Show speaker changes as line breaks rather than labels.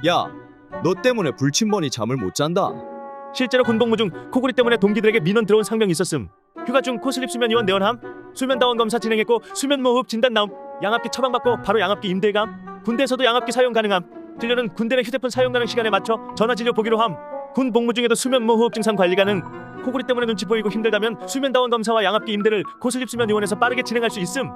야, 너 때문에 불침번이 잠을 못 잔다.
실제로 군복무 중 코골이 때문에 동기들에게 민원 들어온 상병이 있었음. 휴가 중 코슬립 수면 요원 내원함. 수면다원 검사 진행했고 수면무호흡 진단 나옴. 양압기 처방받고 바로 양압기 임대감. 군대에서도 양압기 사용 가능함. 진료는 군대 내 휴대폰 사용 가능 시간에 맞춰 전화 진료 보기로 함. 군 복무 중에도 수면무호흡 증상 관리 가능. 코골이 때문에 눈치 보이고 힘들다면 수면다원 검사와 양압기 임대를 코슬립 수면 요원에서 빠르게 진행할 수 있음.